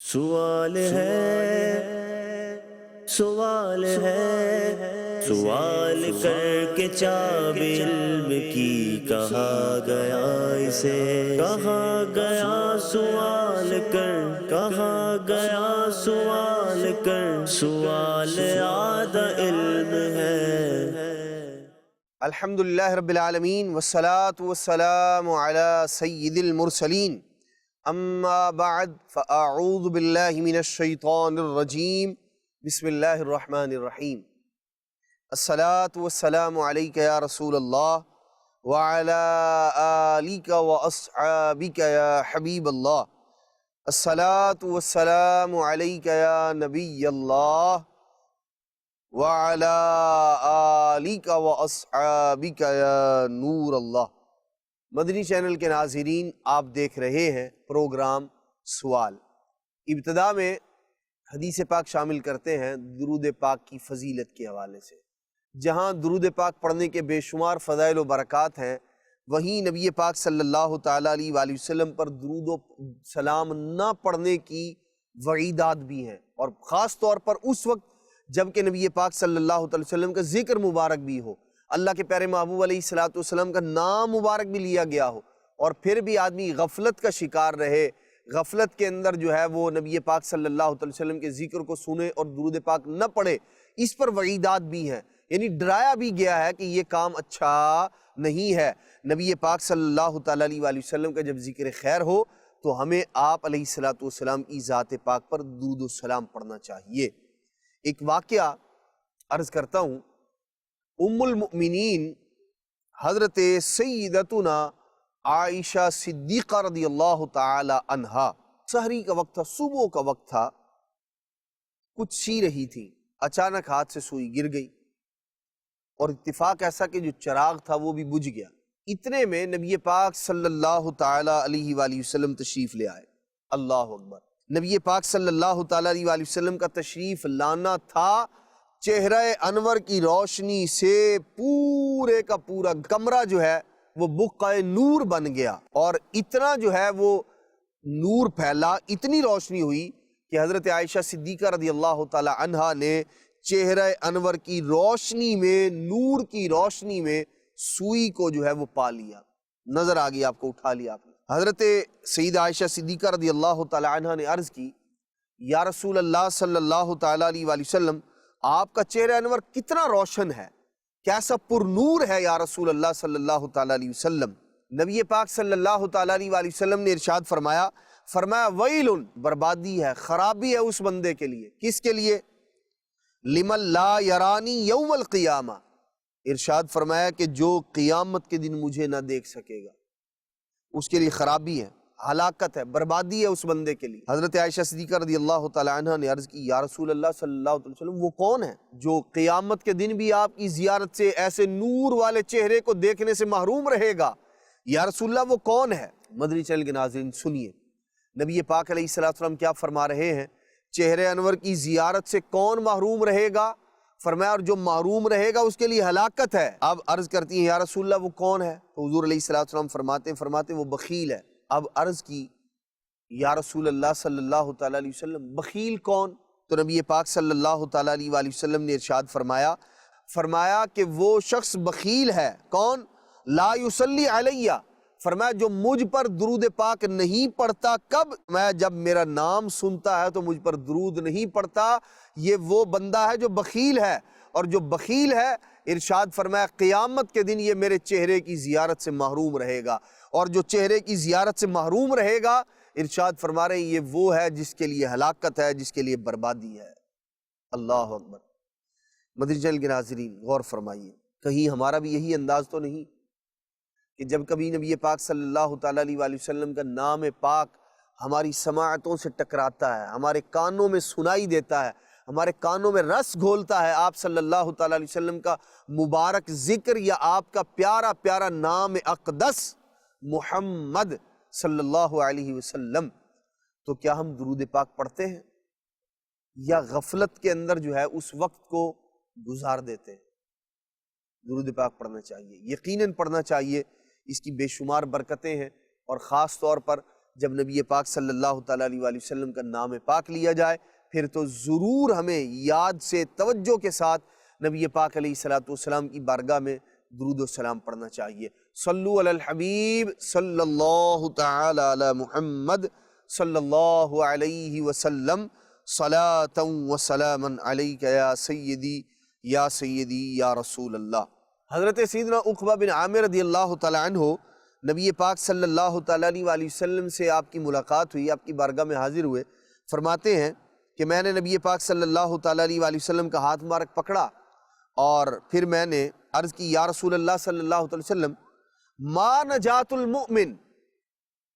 سوال ہے، سوال ہے، سوال کر کے چاب علم کی کہا گیا اسے، کہا گیا سوال کر، کہا گیا سوال کر، سوال آدھا علم ہے۔ الحمدللہ رب العالمین والصلاة والسلام علی سید المرسلین، اما بعد فاعوذ باللہ من الشیطان الرجیم، بسم اللہ الرحمن الرحیم۔ الصلاة والسلام علیک یا رسول اللہ وعلی آلک واصحابک یا حبیب اللہ۔ الصلاة والسلام علیک یا نبی اللہ وعلی آلک واصحابک یا نور اللہ۔ مدنی چینل کے ناظرین، آپ دیکھ رہے ہیں پروگرام سوال۔ ابتدا میں حدیث پاک شامل کرتے ہیں درود پاک کی فضیلت کے حوالے سے۔ جہاں درود پاک پڑھنے کے بے شمار فضائل و برکات ہیں، وہیں نبی پاک صلی اللہ تعالیٰ علیہ وآلہ وسلم پر درود و سلام نہ پڑھنے کی وعیدات بھی ہیں، اور خاص طور پر اس وقت جبکہ نبی پاک صلی اللہ علیہ وسلم کا ذکر مبارک بھی ہو، اللہ کے پیارے محبوب علیہ السلام کا نام مبارک بھی لیا گیا ہو، اور پھر بھی آدمی غفلت کا شکار رہے، غفلت کے اندر جو ہے وہ نبی پاک صلی اللہ علیہ وسلم کے ذکر کو سنے اور درود پاک نہ پڑھے۔ اس پر وعیدات بھی ہیں، یعنی ڈرایا بھی گیا ہے کہ یہ کام اچھا نہیں ہے۔ نبی پاک صلی اللہ تعالیٰ علیہ وآلہ وسلم کا جب ذکر خیر ہو تو ہمیں آپ علیہ السلام کی ذات پاک پر درود و سلام پڑھنا چاہیے۔ ایک واقعہ عرض کرتا ہوں۔ ام المؤمنین حضرت سیدتنا عائشہ صدیقہ رضی اللہ تعالی عنہا، سحری کا وقت تھا، صبح کا وقت تھا، کچھ سی رہی تھی، اچانک ہاتھ سے سوئی گر گئی، اور اتفاق ایسا کہ جو چراغ تھا وہ بھی بجھ گیا۔ اتنے میں نبی پاک صلی اللہ تعالی علیہ وآلہ وسلم تشریف لے آئے۔ اللہ اکبر۔ نبی پاک صلی اللہ تعالی علیہ وآلہ وسلم کا تشریف لانا تھا، چہرہ انور کی روشنی سے پورے کا پورا کمرہ جو ہے وہ بقعہ نور بن گیا، اور اتنا جو ہے وہ نور پھیلا، اتنی روشنی ہوئی کہ حضرت عائشہ صدیقہ رضی اللہ تعالی عنہا نے چہرہ انور کی روشنی میں، نور کی روشنی میں سوئی کو جو ہے وہ پا لیا، نظر آ گئی، آپ کو اٹھا لیا آپ نے۔ حضرت سید عائشہ صدیقہ رضی اللہ تعالی عنہا نے عرض کی، یا رسول اللہ صلی اللہ تعالی علیہ وآلہ وسلم، آپ کا چہرہ انور کتنا روشن ہے، کیسا پر نور ہے یا رسول اللہ صلی اللہ تعالی علیہ وسلم۔ نبی پاک صلی اللہ تعالی علیہ وآلہ وسلم نے ارشاد فرمایا، ویل، بربادی ہے، خرابی ہے اس بندے کے لیے۔ کس کے لیے؟ لمن لا یرانی یوم القیامہ، ارشاد فرمایا کہ جو قیامت کے دن مجھے نہ دیکھ سکے گا، اس کے لیے خرابی ہے، ہلاکت ہے، بربادی ہے اس بندے کے لیے۔ حضرت عائشہ صدیقہ رضی اللہ تعالی عنہ نے عرض کی، یا رسول اللہ صلی اللہ علیہ وسلم، وہ کون ہے جو قیامت کے دن بھی آپ کی زیارت سے، ایسے نور والے چہرے کو دیکھنے سے محروم رہے گا؟ یا رسول اللہ وہ کون ہے؟ مدنی چینل کے ناظرین سنیے، نبی پاک علیہ السلام کیا فرما رہے ہیں، چہرے انور کی زیارت سے کون محروم رہے گا؟ فرمایا، اور جو محروم رہے گا اس کے لیے ہلاکت ہے۔ اب عرض کرتی ہیں، یا رسول اللہ وہ کون ہے؟ تو حضور علیہ السلام فرماتے وہ بخیل ہے۔ اب عرض کی، یا رسول اللہ صلی اللہ تعالی علیہ وسلم، بخیل کون؟ تو نبی پاک صلی اللہ تعالی علیہ وآلہ وسلم نے ارشاد فرمایا کہ وہ شخص بخیل ہے، کون؟ لا یصلی علیہ، فرمایا جو مجھ پر درود پاک نہیں پڑھتا۔ کب؟ میں جب میرا نام سنتا ہے تو مجھ پر درود نہیں پڑھتا، یہ وہ بندہ ہے جو بخیل ہے، اور جو بخیل ہے ارشاد فرمایا قیامت کے دن یہ میرے چہرے کی زیارت سے محروم رہے گا، اور جو چہرے کی زیارت سے محروم رہے گا ارشاد فرما رہے ہیں یہ وہ ہے جس کے لیے ہلاکت ہے، جس کے لیے بربادی ہے۔ اللہ اکبر۔ مدنی چینل کے ناظرین غور فرمائیے، کہیں ہمارا بھی یہی انداز تو نہیں کہ جب کبھی نبی پاک صلی اللہ تعالیٰ علیہ وآلہ وسلم کا نام پاک ہماری سماعتوں سے ٹکراتا ہے، ہمارے کانوں میں سنائی دیتا ہے، ہمارے کانوں میں رس گھولتا ہے، آپ صلی اللہ تعالیٰ علیہ وسلم کا مبارک ذکر یا آپ کا پیارا پیارا نام اقدس محمد صلی اللہ علیہ وسلم، تو کیا ہم درود پاک پڑھتے ہیں یا غفلت کے اندر جو ہے اس وقت کو گزار دیتے ہیں؟ درود پاک پڑھنا چاہیے، یقیناً پڑھنا چاہیے، اس کی بے شمار برکتیں ہیں، اور خاص طور پر جب نبی پاک صلی اللہ تعالیٰ علیہ وآلہ وسلم کا نام پاک لیا جائے پھر تو ضرور ہمیں یاد سے توجہ کے ساتھ نبی پاک علیہ السلام کی بارگاہ میں درود و سلام پڑھنا چاہیے۔ صلو علی الحبیب صلی اللہ تعالی علی محمد صلی اللہ علیہ وسلم صلاۃ و سلاما علیک یا سیدی یا رسول اللہ۔ حضرت سیدنا عقبہ بن عامر رضی اللہ تعالی عنہ نبی پاک صلی اللہ تعالیٰ علیہ وآلہ وسلم سے آپ کی ملاقات ہوئی، آپ کی بارگاہ میں حاضر ہوئے، فرماتے ہیں کہ میں نے نبی پاک صلی اللہ تعالیٰ علیہ وآلہ وسلم کا ہاتھ مبارک پکڑا اور پھر میں نے عرض کی یا رسول اللہ صلی اللہ علیہ وسلم ما نجات المؤمن،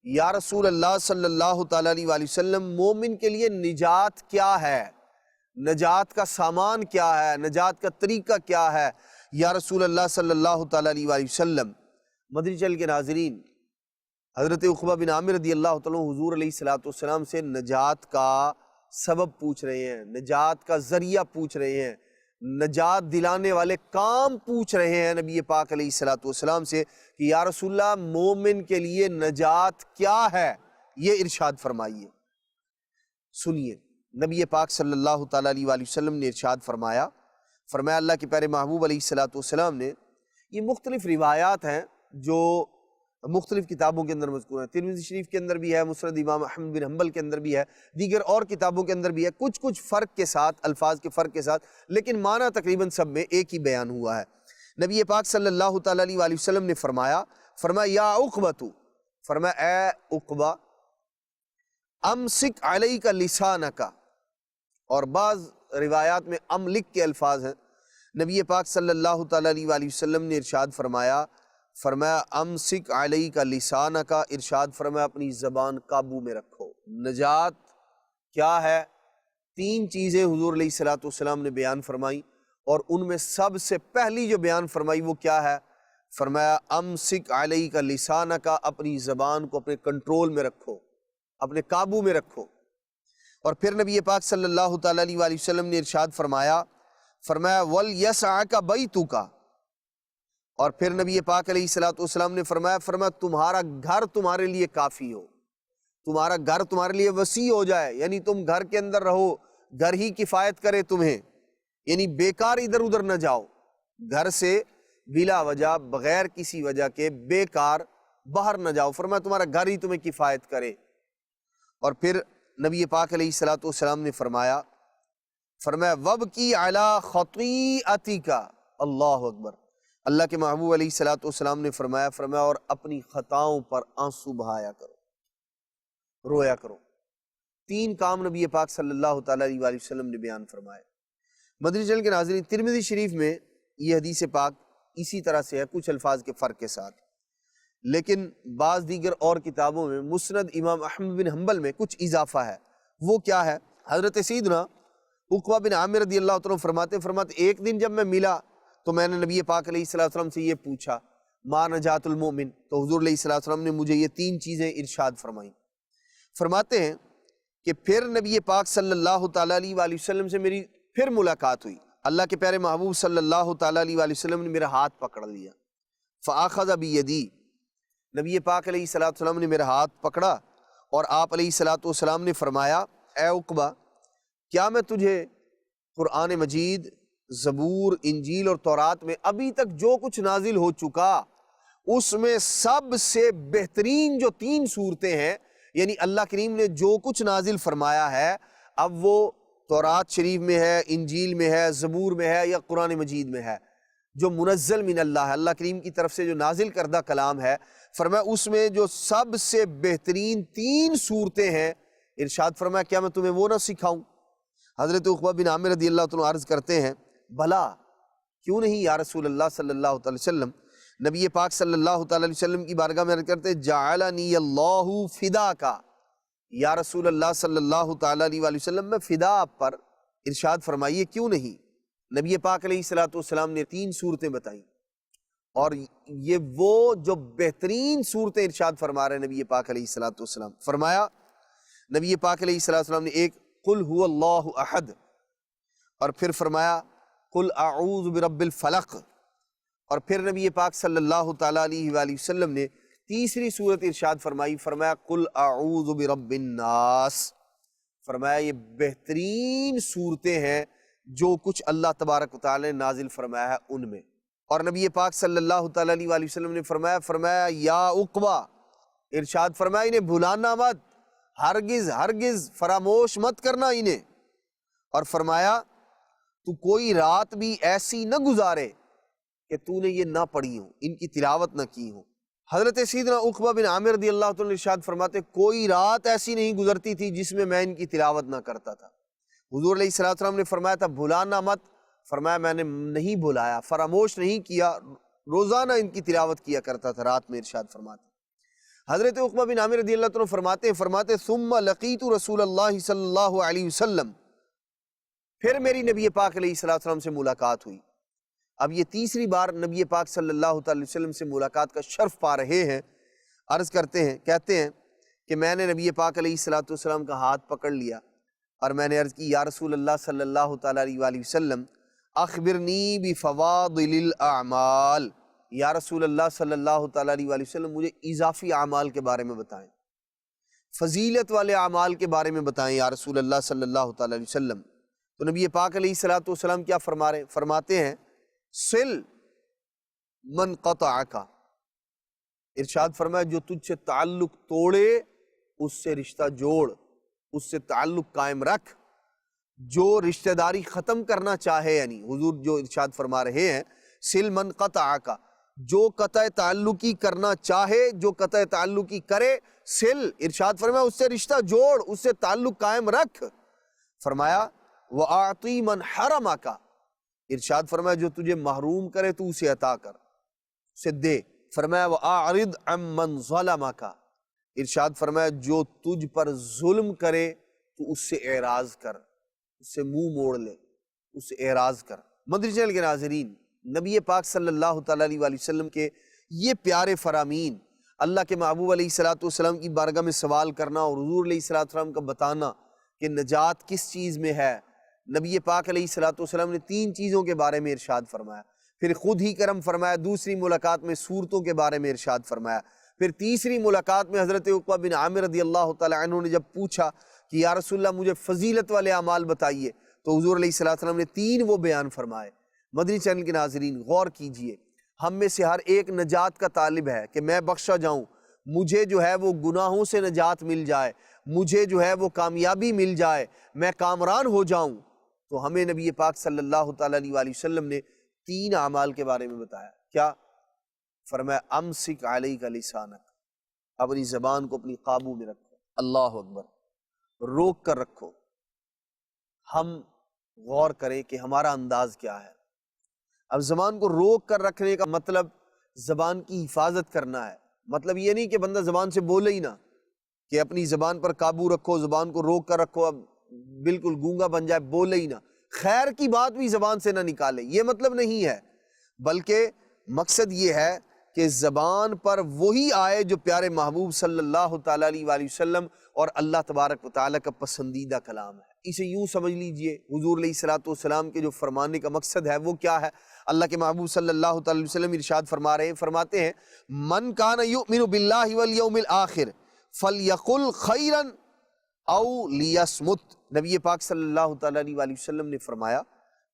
یا رسول اللہ صلی اللہ تعالیٰ علیہ وآلہ وسلم مومن کے لیے نجات کیا ہے، نجات کا سامان کیا ہے، نجات کا طریقہ کیا ہے یا رسول اللہ صلی اللہ تعالیٰ علیہ وآلہ وسلم۔ مدنی چینل کے ناظرین، حضرت عقبہ بن عامر رضی اللہ تعالیٰ حضور علیہ السلام سے نجات کا سبب پوچھ رہے ہیں، نجات کا ذریعہ پوچھ رہے ہیں، نجات دلانے والے کام پوچھ رہے ہیں نبی پاک علیہ السلام سے کہ یا رسول اللہ مومن کے لیے نجات کیا ہے، یہ ارشاد فرمائیے۔ سنیے نبی پاک صلی اللہ تعالیٰ علیہ وآلہ وسلم نے ارشاد فرمایا اللہ کے پیارے محبوب علیہ السلام نے، یہ مختلف روایات ہیں جو مختلف کتابوں کے اندر مذکور ہیں، ترمذی شریف کے اندر بھی ہے، مسند امام احمد بن حنبل کے اندر بھی ہے، دیگر اور کتابوں کے اندر بھی ہے، کچھ فرق کے ساتھ، الفاظ کے فرق کے ساتھ، لیکن معنی تقریباً سب میں ایک ہی بیان ہوا ہے۔ نبی پاک صلی اللہ تعالیٰ علیہ وآلہ وسلم نے فرمایا یا عقبہ، فرمایا اے عقبہ امسک علیک لسانک، اور بعض روایات میں املک کے الفاظ ہیں۔ نبی پاک صلی اللہ تعالیٰ علیہ وآلہ وسلم نے ارشاد فرمایا امسک علیک لسانک، ارشاد فرمایا اپنی زبان قابو میں رکھو۔ نجات کیا ہے؟ 3 چیزیں حضور علیہ السلام نے بیان فرمائی، اور ان میں سب سے پہلی جو بیان فرمائی وہ کیا ہے؟ فرمایا امسک علیک لسانک، اپنی زبان کو اپنے کنٹرول میں رکھو، اپنے قابو میں رکھو۔ اور پھر نبی پاک صلی اللہ تعالیٰ علیہ وآلہ وسلم نے ارشاد فرمایا وَلْيَسْعَكَ بَيْتُكَ، اور پھر نبی پاک علیہ السلام نے فرمایا تمہارا گھر تمہارے لیے کافی ہو، تمہارا گھر تمہارے لیے وسیع ہو جائے، یعنی تم گھر کے اندر رہو، گھر ہی کفایت کرے تمہیں، یعنی بیکار ادھر ادھر نہ جاؤ، گھر سے بلا وجہ بغیر کسی وجہ کے بیکار باہر نہ جاؤ، فرمایا تمہارا گھر ہی تمہیں کفایت کرے۔ اور پھر نبی پاک علیہ السلام نے فرمایا وَابْكِي عَلَىٰ خَطِيئَتِكَ، اللہ اکبر، اللہ کے محبوب علیہ السلام نے فرمایا اور اپنی خطاؤں پر آنسو بہایا کرو، رویا کرو۔ 3 کام نبی پاک صلی اللہ تعالیٰ علیہ وآلہ وسلم نے بیان فرمائے۔ مدنی چینل کے ناظرین، ترمذی شریف میں یہ حدیث پاک اسی طرح سے ہے، کچھ الفاظ کے فرق کے ساتھ، لیکن بعض دیگر اور کتابوں میں مسند امام احمد بن حنبل میں کچھ اضافہ ہے۔ وہ کیا ہے؟ حضرت سیدنا عقبہ بن عامر رضی اللہ عنہ فرماتے ایک دن جب میں ملا تو میں نے نبی پاک علیہ السلام سے یہ پوچھا ما نجات المومن، تو حضور علیہ السلام نے مجھے یہ 3 چیزیں ارشاد فرمائیں۔ فرماتے ہیں کہ پھر نبی پاک صلی اللہ تعالیٰ علیہ وآلہ وسلم سے میری پھر ملاقات ہوئی، اللہ کے پیارے محبوب صلی اللہ تعالیٰ علیہ وآلہ وسلم نے میرا ہاتھ پکڑ لیا، فَأَخَذَ بِيَدِي، نبی پاک علیہ السلام نے میرا ہاتھ پکڑا اور آپ علیہ السلام نے فرمایا اے عقبہ، کیا میں تجھے قرآن مجید، زبور، انجیل اور تورات میں ابھی تک جو کچھ نازل ہو چکا اس میں سب سے بہترین جو 3 صورتیں ہیں، یعنی اللہ کریم نے جو کچھ نازل فرمایا ہے اب وہ تورات شریف میں ہے، انجیل میں ہے، زبور میں ہے یا قرآن مجید میں ہے، جو منزل من اللہ ہے، اللہ کریم کی طرف سے جو نازل کردہ کلام ہے، فرمایا اس میں جو سب سے بہترین 3 صورتیں ہیں، ارشاد فرمایا کیا میں تمہیں وہ نہ سکھاؤں؟ حضرت عقبہ بن عامر رضی اللہ عنہ عرض کرتے ہیں بھلا کیوں نہیں یا رسول اللہ صلی اللہ تعالی وسلم۔ نبی پاک صلی اللہ تعالی وسلم کی بارگاہ میں عرض کرتے جعلنی اللہ فداک، یا رسول اللہ صلی اللہ تعالی علیہ وسلم میں فدا آپ پر، ارشاد فرمائیے کیوں نہیں۔ نبی پاک علیہ السلام نے 3 صورتیں بتائیں، اور یہ وہ جو بہترین صورتیں ارشاد فرما رہے ہیں نبی پاک علیہ السلام۔ فرمایا نبی پاک علیہ السلام نے ایک قل هو اللہ احد، اور پھر فرمایا قل اعوذ برب الفلق، اور پھر نبی پاک صلی اللہ تعالیٰ علیہ وآلہ وسلم نے تیسری صورت ارشاد فرمائی، فرمایا قل اعوذ برب الناس، فرمایا یہ بہترین صورتیں ہیں جو کچھ اللہ تبارک و تعالی نے نازل فرمایا ہے ان میں۔ اور نبی پاک صلی اللہ تعالیٰ علیہ وآلہ وسلم نے فرمایا یا عقبہ، ارشاد فرمایا انہیں بھلانا مت، ہرگز ہرگز فراموش مت کرنا انہیں، اور فرمایا تو کوئی رات بھی ایسی نہ گزارے کہ تو نے یہ نہ پڑھی ہو، ان کی تلاوت نہ کی ہو۔ حضرت سیدنا عقبہ بن عامر رضی اللہ تعالیٰ ارشاد فرماتے کوئی رات ایسی نہیں گزرتی تھی جس میں ان کی تلاوت نہ کرتا تھا۔ حضور علیہ السلام نے فرمایا تھا بھلانا مت، فرمایا میں نے نہیں بھلایا، فراموش نہیں کیا، روزانہ ان کی تلاوت کیا کرتا تھا رات میں، ارشاد فرماتے۔ حضرت عقبہ بن عامر رضی اللہ عنہ فرماتے ثم لقیت رسول اللہ صلی اللہ علیہ وسلم، پھر میری نبی پاک علیہ السلام سے ملاقات ہوئی۔ اب یہ تیسری بار نبی پاک صلی اللہ علیہ وسلم سے ملاقات کا شرف پا رہے ہیں۔ عرض کرتے ہیں، کہتے ہیں کہ میں نے نبی پاک علیہ السلام کا ہاتھ پکڑ لیا اور میں نے عرض کی یا رسول اللہ صلی اللہ علیہ وآلہ وسلم اخبرنی بفواضل الاعمال، یا رسول اللہ صلی اللہ علیہ وآلہ وسلم مجھے اضافی اعمال کے بارے میں بتائیں، فضیلت والے اعمال کے بارے میں بتائیں یا رسول اللہ صلی اللہ علیہ وسلم۔ تو نبی پاک علیہ السلام کیا فرماتے ہیں سل من قطعک، ارشاد فرمایا جو تجھ سے تعلق توڑے اس سے رشتہ جوڑ، اس سے تعلق قائم رکھ، جو رشتہ داری ختم کرنا چاہے، یعنی حضور جو ارشاد فرما رہے ہیں سل من قطعک، جو قطع تعلقی کرنا چاہے، جو قطع تعلقی کرے، سل ارشاد فرمایا اس سے رشتہ جوڑ، اس سے تعلق قائم رکھ۔ فرمایا وَأَعْطِي مَنْ حَرَمَكَ، ارشاد فرمایا جو تجھے محروم کرے تو اسے عطا کر، اسے دے۔ فرمایا وَأَعْرِضْ عَمَّنْ ظَلَمَكَ، ارشاد فرمایا جو تجھ پر ظلم کرے تو اس سے اعراض کر، اس سے منہ موڑ لے، اس سے اعراض کر۔ مدنی چینل کے ناظرین، نبی پاک صلی اللہ تعالیٰ علیہ وآلہ وسلم کے یہ پیارے فرامین، اللہ کے محبوب علیہ السلام کی بارگاہ میں سوال کرنا اور حضور علیہ السلام کا بتانا کہ نجات کس چیز میں ہے۔ نبی پاک علیہ السلام نے 3 چیزوں کے بارے میں ارشاد فرمایا، پھر خود ہی کرم فرمایا، دوسری ملاقات میں صورتوں کے بارے میں ارشاد فرمایا، پھر تیسری ملاقات میں حضرت عقبہ بن عامر رضی اللہ تعالیٰ عنہ نے جب پوچھا کہ یا رسول اللہ مجھے فضیلت والے اعمال بتائیے، تو حضور علیہ السلام نے 3 وہ بیان فرمائے۔ مدنی چینل کے ناظرین غور کیجئے، ہم میں سے ہر ایک نجات کا طالب ہے کہ میں بخشا جاؤں، مجھے جو ہے وہ گناہوں سے نجات مل جائے، مجھے جو ہے وہ کامیابی مل جائے، میں کامران ہو جاؤں۔ تو ہمیں نبی پاک صلی اللہ تعالیٰ علیہ وآلہ وسلم نے 3 اعمال کے بارے میں بتایا۔ کیا؟ فرمایا امسک علیک لسانک، اپنی زبان کو اپنی قابو میں رکھو، اللہ اکبر، روک کر رکھو۔ ہم غور کریں کہ ہمارا انداز کیا ہے۔ اب زبان کو روک کر رکھنے کا مطلب زبان کی حفاظت کرنا ہے، مطلب یہ نہیں کہ بندہ زبان سے بولے ہی نہ، کہ اپنی زبان پر قابو رکھو، زبان کو روک کر رکھو، اب بالکل گونگا بن جائے، بولے ہی نہ، خیر کی بات بھی زبان سے نہ نکالے، یہ مطلب نہیں ہے، بلکہ مقصد یہ ہے کہ زبان پر وہی آئے جو پیارے محبوب صلی اللہ تعالیٰ علیہ وآلہ وسلم اور اللہ تبارک و تعالیٰ کا پسندیدہ کلام ہے۔ اسے یوں سمجھ لیجئے، حضور علیہ السلام کے جو فرمانے کا مقصد ہے وہ کیا ہے؟ اللہ کے محبوب صلی اللہ تعالیٰ علیہ وسلم ارشاد فرماتے ہیں من کان یؤمن باللہ والیوم الآخر فلیقل خیرا او لیصمت۔ نبی پاک صلی اللہ تعالیٰ علیہ وآلہ وسلم نے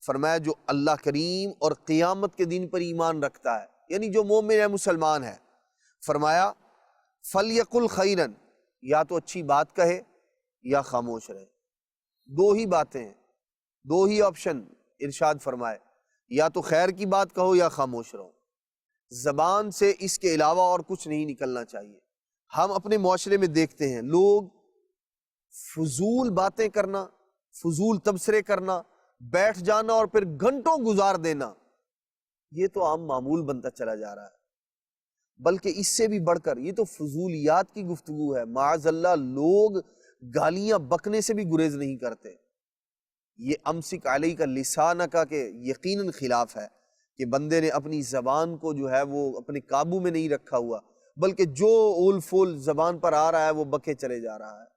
فرمایا جو اللہ کریم اور قیامت کے دن پر ایمان رکھتا ہے، یعنی جو مومن ہے، مسلمان ہے، فرمایا فلیقل خیرا، یا تو اچھی بات کہے یا خاموش رہے۔ 2 ہی باتیں ہیں، 2 ہی آپشن ارشاد فرمائے، یا تو خیر کی بات کہو یا خاموش رہو۔ زبان سے اس کے علاوہ اور کچھ نہیں نکلنا چاہیے۔ ہم اپنے معاشرے میں دیکھتے ہیں لوگ فضول باتیں کرنا، فضول تبصرے کرنا، بیٹھ جانا اور پھر گھنٹوں گزار دینا، یہ تو عام معمول بنتا چلا جا رہا ہے۔ بلکہ اس سے بھی بڑھ کر یہ تو فضولیات کی گفتگو ہے، معاذ اللہ لوگ گالیاں بکنے سے بھی گریز نہیں کرتے۔ یہ امسک علیک لسانک کے یقیناً خلاف ہے کہ بندے نے اپنی زبان کو جو ہے وہ اپنے قابو میں نہیں رکھا ہوا، بلکہ جو اول فول زبان پر آ رہا ہے وہ بکے چلے جا رہا ہے۔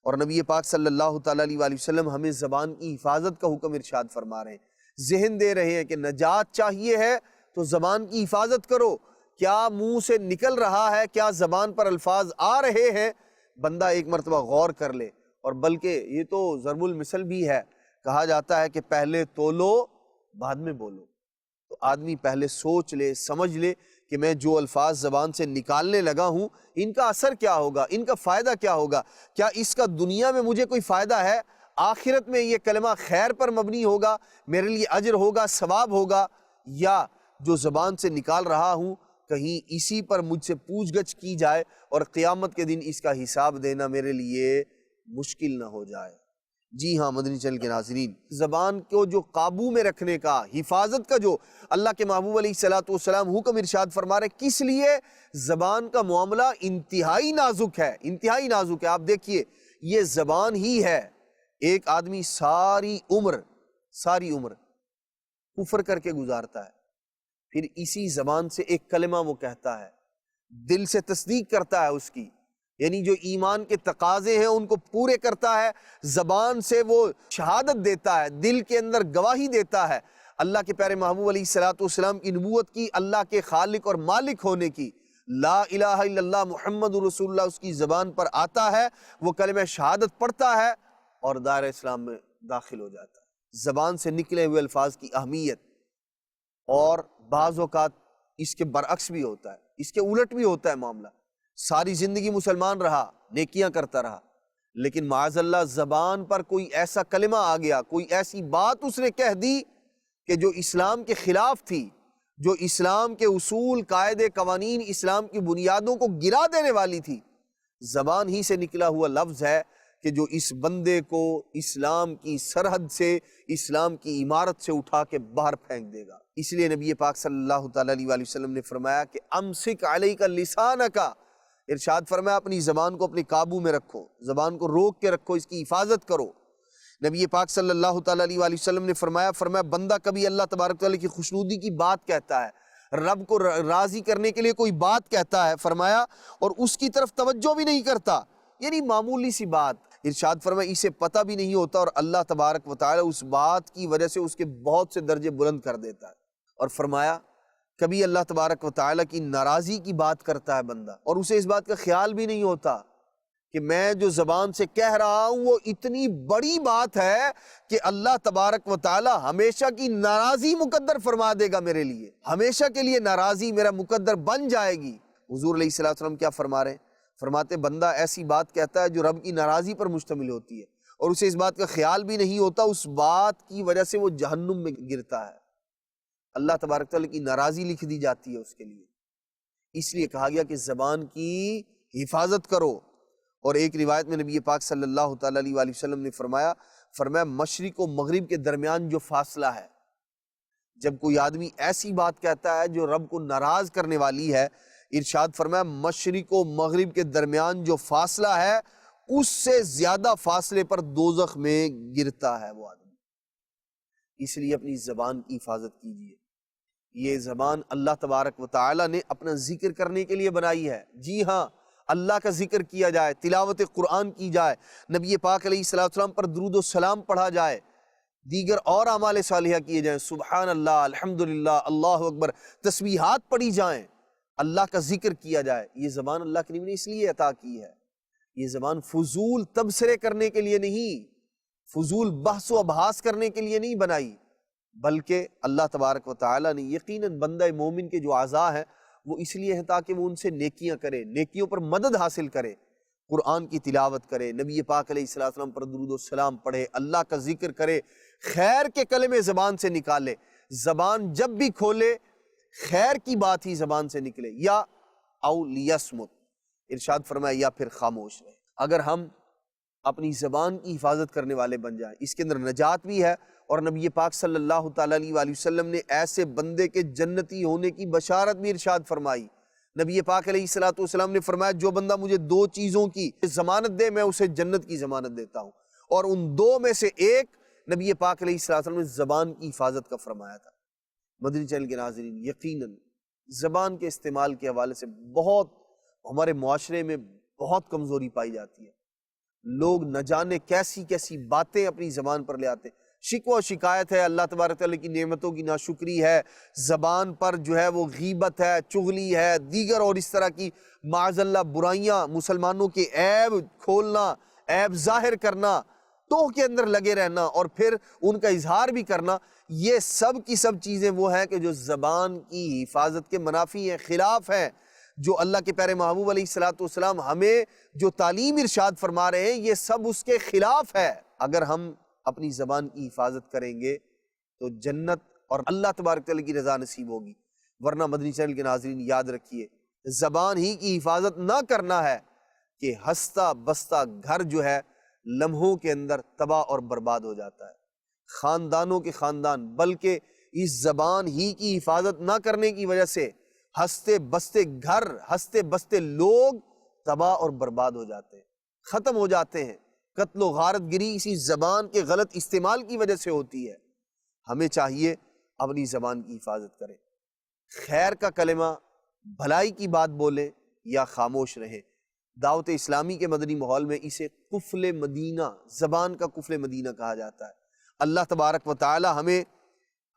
اور نبی پاک صلی اللہ تعالیٰ علیہ وآلہ وسلم ہمیں زبان کی حفاظت کا حکم ارشاد فرما رہے ہیں، ذہن دے رہے ہیں کہ نجات چاہیے ہے تو زبان کی حفاظت کرو، کیا منہ سے نکل رہا ہے، کیا زبان پر الفاظ آ رہے ہیں، بندہ ایک مرتبہ غور کر لے۔ اور بلکہ یہ تو ضرب المثل بھی ہے، کہا جاتا ہے کہ پہلے تولو بعد میں بولو۔ تو آدمی پہلے سوچ لے، سمجھ لے کہ میں جو الفاظ زبان سے نکالنے لگا ہوں ان کا اثر کیا ہوگا، ان کا فائدہ کیا ہوگا، کیا اس کا دنیا میں مجھے کوئی فائدہ ہے، آخرت میں یہ کلمہ خیر پر مبنی ہوگا، میرے لیے اجر ہوگا، ثواب ہوگا، یا جو زبان سے نکال رہا ہوں کہیں اسی پر مجھ سے پوچھ گچھ کی جائے اور قیامت کے دن اس کا حساب دینا میرے لیے مشکل نہ ہو جائے۔ جی ہاں مدنی چینل کے ناظرین، زبان کو جو قابو میں رکھنے کا، حفاظت کا جو اللہ کے محبوب علیہ الصلوۃ والسلام حکم ارشاد فرما رہے، کس لیے؟ زبان کا معاملہ انتہائی نازک ہے، انتہائی نازک ہے۔ آپ دیکھیے یہ زبان ہی ہے، ایک آدمی ساری عمر کفر کر کے گزارتا ہے، پھر اسی زبان سے ایک کلمہ وہ کہتا ہے، دل سے تصدیق کرتا ہے اس کی، یعنی جو ایمان کے تقاضے ہیں ان کو پورے کرتا ہے، زبان سے وہ شہادت دیتا ہے، دل کے اندر گواہی دیتا ہے اللہ کے پیارے محبوب علیہ الصلوۃ والسلام کی نبوت کی، اللہ کے خالق اور مالک ہونے کی، لا الہ الا اللہ محمد رسول اللہ اس کی زبان پر آتا ہے، وہ کلمہ شہادت پڑھتا ہے اور دائرہ اسلام میں داخل ہو جاتا ہے۔ زبان سے نکلے ہوئے الفاظ کی اہمیت، اور بعض اوقات اس کے برعکس بھی ہوتا ہے، اس کے الٹ بھی ہوتا ہے معاملہ، ساری زندگی مسلمان رہا، نیکیاں کرتا رہا، لیکن معاذ اللہ زبان پر کوئی ایسا کلمہ آ گیا، کوئی ایسی بات اس نے کہہ دی کہ جو اسلام کے خلاف تھی، جو اسلام کے اصول، قاعدے، قوانین، اسلام کی بنیادوں کو گرا دینے والی تھی۔ زبان ہی سے نکلا ہوا لفظ ہے کہ جو اس بندے کو اسلام کی سرحد سے، اسلام کی عمارت سے اٹھا کے باہر پھینک دے گا۔ اس لیے نبی پاک صلی اللہ تعالیٰ علیہ وسلم نے فرمایا کہ امسک علیک لسانک، ارشاد فرمایا اپنی زبان کو اپنے قابو میں رکھو، زبان کو روک کے رکھو، اس کی حفاظت کرو۔ نبی پاک صلی اللہ تعالیٰ علیہ وسلم نے فرمایا بندہ کبھی اللہ تبارک تعالیٰ کی خوشنودی کی بات کہتا ہے، رب کو راضی کرنے کے لیے کوئی بات کہتا ہے، فرمایا اور اس کی طرف توجہ بھی نہیں کرتا، یعنی معمولی سی بات، ارشاد فرمایا اسے پتہ بھی نہیں ہوتا اور اللہ تبارک و تعالیٰ اس بات کی وجہ سے اس کے بہت سے درجے بلند کر دیتا ہے۔ اور فرمایا کبھی اللہ تبارک و تعالیٰ کی ناراضی کی بات کرتا ہے بندہ اور اسے اس بات کا خیال بھی نہیں ہوتا کہ میں جو زبان سے کہہ رہا ہوں وہ اتنی بڑی بات ہے کہ اللہ تبارک و تعالیٰ ہمیشہ کی ناراضی مقدر فرما دے گا میرے لیے، ہمیشہ کے لیے ناراضی میرا مقدر بن جائے گی۔ حضور علیہ الصلوۃ والسلام کیا فرما رہے ہیں؟ فرماتے بندہ ایسی بات کہتا ہے جو رب کی ناراضی پر مشتمل ہوتی ہے اور اسے اس بات کا خیال بھی نہیں ہوتا، اس بات کی وجہ سے وہ جہنم میں گرتا ہے، اللہ تبارک تعالیٰ کی ناراضی لکھ دی جاتی ہے اس کے لیے۔ اس لیے کہا گیا کہ زبان کی حفاظت کرو۔ اور ایک روایت میں نبی پاک صلی اللہ تعالیٰ علیہ وسلم نے فرمایا مشرق و مغرب کے درمیان جو فاصلہ ہے، جب کوئی آدمی ایسی بات کہتا ہے جو رب کو ناراض کرنے والی ہے، ارشاد فرمایا مشرق و مغرب کے درمیان جو فاصلہ ہے اس سے زیادہ فاصلے پر دوزخ میں گرتا ہے وہ آدمی۔ اس لیے اپنی زبان کی حفاظت کیجیے۔ یہ زبان اللہ تبارک و تعالیٰ نے اپنا ذکر کرنے کے لیے بنائی ہے۔ جی ہاں، اللہ کا ذکر کیا جائے، تلاوت قرآن کی جائے، نبی پاک علیہ الصلوۃ والسلام پر درود و سلام پڑھا جائے، دیگر اور اعمال صالحہ کیے جائیں، سبحان اللہ، الحمدللہ، اللہ اکبر، تسبیحات پڑھی جائیں، اللہ کا ذکر کیا جائے۔ یہ زبان اللہ کریم نے اس لیے عطا کی ہے، یہ زبان فضول تبصرے کرنے کے لیے نہیں، فضول بحث و ابحاث کرنے کے لیے نہیں بنائی، بلکہ اللہ تبارک و تعالیٰ نے یقیناً بندہ مومن کے جو اعضاء ہیں وہ اس لیے ہیں تاکہ وہ ان سے نیکیاں کرے، نیکیوں پر مدد حاصل کرے، قرآن کی تلاوت کرے، نبی پاک علیہ السلام پر درود و سلام پڑھے، اللہ کا ذکر کرے، خیر کے کلمے زبان سے نکالے، زبان جب بھی کھولے خیر کی بات ہی زبان سے نکلے، یا او لیسمت، ارشاد فرمایا یا پھر خاموش رہے۔ اگر ہم اپنی زبان کی حفاظت کرنے والے بن جائیں، اس کے اندر نجات بھی ہے، اور نبی پاک صلی اللہ تعالیٰ علیہ وسلم نے ایسے بندے کے جنتی ہونے کی بشارت بھی ارشاد فرمائی۔ نبی پاک علیہ الصلوۃ والسلام نے فرمایا جو بندہ مجھے دو چیزوں کی ضمانت دے میں اسے جنت کی ضمانت دیتا ہوں، اور ان دو میں سے ایک نبی پاک علیہ الصلوۃ والسلام نے زبان کی حفاظت کا فرمایا تھا۔ مدنی چینل کے ناظرین، یقیناً زبان کے استعمال کے حوالے سے بہت ہمارے معاشرے میں بہت کمزوری پائی جاتی ہے، لوگ نہ جانے کیسی کیسی باتیں اپنی زبان پر لے آتے ہیں۔ شکوہ و شکایت ہے، اللہ تبارک تعالیٰ کی نعمتوں کی ناشکری ہے، زبان پر جو ہے وہ غیبت ہے، چغلی ہے، دیگر اور اس طرح کی معاذ اللہ برائیاں، مسلمانوں کے عیب کھولنا، عیب ظاہر کرنا، توہ کے اندر لگے رہنا اور پھر ان کا اظہار بھی کرنا، یہ سب کی سب چیزیں وہ ہیں کہ جو زبان کی حفاظت کے منافی ہیں، خلاف ہیں۔ جو اللہ کے پیارے محبوب علیہ السلام ہمیں جو تعلیم ارشاد فرما رہے ہیں یہ سب اس کے خلاف ہے۔ اگر ہم اپنی زبان کی حفاظت کریں گے تو جنت اور اللہ تبارک تعالیٰ کی رضا نصیب ہوگی، ورنہ مدنی چینل کے ناظرین یاد رکھیے، زبان ہی کی حفاظت نہ کرنا ہے کہ ہنستا بستا گھر جو ہے لمحوں کے اندر تباہ اور برباد ہو جاتا ہے، خاندانوں کے خاندان، بلکہ اس زبان ہی کی حفاظت نہ کرنے کی وجہ سے ہنستے بستے گھر، ہنستے بستے لوگ تباہ اور برباد ہو جاتے ہیں، ختم ہو جاتے ہیں۔ قتل و غارت گری اسی زبان کے غلط استعمال کی وجہ سے ہوتی ہے۔ ہمیں چاہیے اپنی زبان کی حفاظت کریں، خیر کا کلمہ، بھلائی کی بات بولیں یا خاموش رہیں۔ دعوت اسلامی کے مدنی ماحول میں اسے قفل مدینہ، زبان کا قفل مدینہ کہا جاتا ہے۔ اللہ تبارک و تعالی ہمیں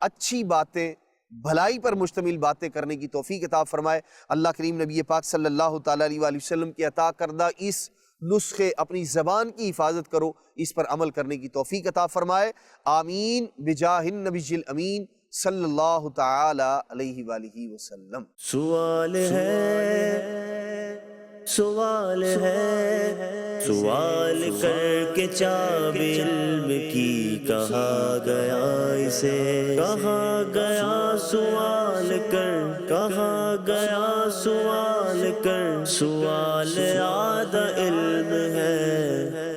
اچھی باتیں، بھلائی پر مشتمل باتیں کرنے کی توفیق عطا فرمائے۔ اللہ کریم نبی پاک صلی اللہ تعالیٰ علیہ وآلہ وسلم کے عطا کردہ اس نسخے اپنی زبان کی حفاظت کرو، اس پر عمل کرنے کی توفیق عطا فرمائے، آمین بجاہ النبی الامین صلی اللہ تعالی علیہ وآلہ وسلم۔ سوال ہے سوال کر کے چاب علم کی کہا گیا اسے، کہا گیا سوال کر، کہا گیا سوال کر، سوال آدھا علم ہے